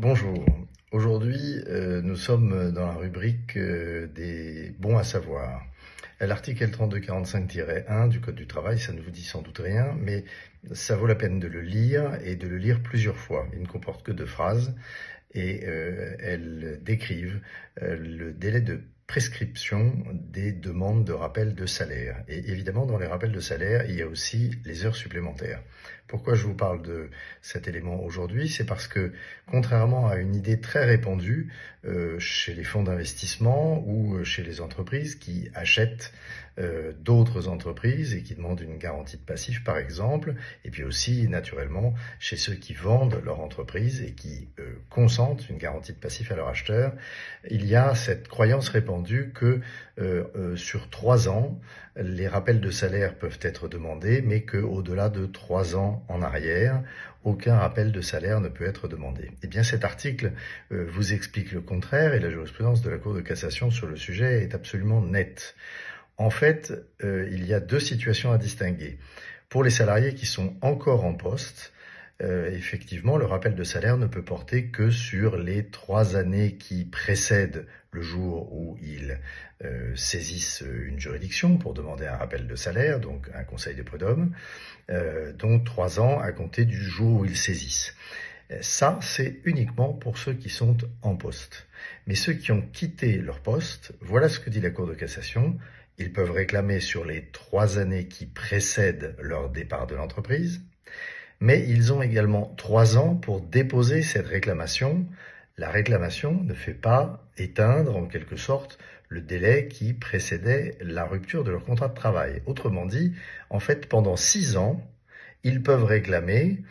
Bonjour. Aujourd'hui, nous sommes dans la rubrique des bons à savoir. L'article L3245-1 du Code du travail, ça ne vous dit sans doute rien, mais ça vaut la peine de le lire et de le lire plusieurs fois. Il ne comporte que 2 phrases et elles décrivent le délai de prescription des demandes de rappel de salaire. Et évidemment, dans les rappels de salaire, il y a aussi les heures supplémentaires. Pourquoi je vous parle de cet élément aujourd'hui? C'est parce que, contrairement à une idée très répandue chez les fonds d'investissement ou chez les entreprises qui achètent d'autres entreprises et qui demandent une garantie de passif, par exemple, et puis aussi, naturellement, chez ceux qui vendent leur entreprise et qui consentent une garantie de passif à leur acheteur, il y a cette croyance répandue que sur 3 ans, les rappels de salaire peuvent être demandés, mais qu'au-delà de 3 ans en arrière, aucun rappel de salaire ne peut être demandé. Eh bien, cet article vous explique le contraire et la jurisprudence de la Cour de cassation sur le sujet est absolument nette. En fait, il y a 2 situations à distinguer. Pour les salariés qui sont encore en poste, effectivement, le rappel de salaire ne peut porter que sur les 3 années qui précèdent le jour où ils saisissent une juridiction pour demander un rappel de salaire, donc un conseil de prud'homme, donc 3 ans à compter du jour où ils saisissent. Ça, c'est uniquement pour ceux qui sont en poste. Mais ceux qui ont quitté leur poste, voilà ce que dit la Cour de cassation. Ils peuvent réclamer sur les 3 années qui précèdent leur départ de l'entreprise, mais ils ont également 3 ans pour déposer cette réclamation. La réclamation ne fait pas éteindre, en quelque sorte, le délai qui précédait la rupture de leur contrat de travail. Autrement dit, en fait, pendant 6 ans, ils peuvent réclamer,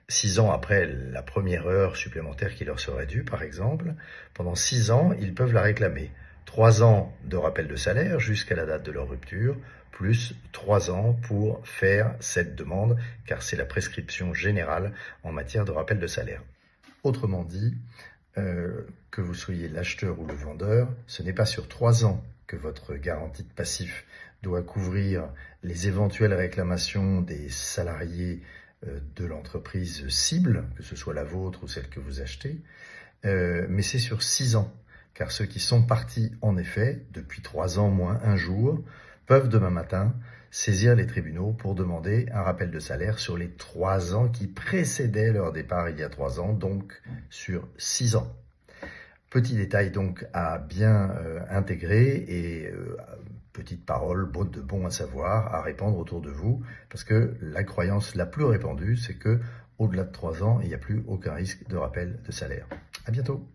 6 ans après la première heure supplémentaire qui leur serait due, par exemple, pendant 6 ans, ils peuvent la réclamer. 3 ans de rappel de salaire jusqu'à la date de leur rupture, plus 3 ans pour faire cette demande, car c'est la prescription générale en matière de rappel de salaire. Autrement dit, que vous soyez l'acheteur ou le vendeur, ce n'est pas sur 3 ans que votre garantie de passif doit couvrir les éventuelles réclamations des salariés de l'entreprise cible, que ce soit la vôtre ou celle que vous achetez, mais c'est sur 6 ans. Car ceux qui sont partis, en effet, depuis 3 ans moins 1 jour, peuvent demain matin saisir les tribunaux pour demander un rappel de salaire sur les 3 ans qui précédaient leur départ il y a 3 ans, donc sur 6 ans. Petit détail donc à bien intégrer et petite parole de bon à savoir à répandre autour de vous, parce que la croyance la plus répandue, c'est que au-delà de 3 ans, il n'y a plus aucun risque de rappel de salaire. À bientôt.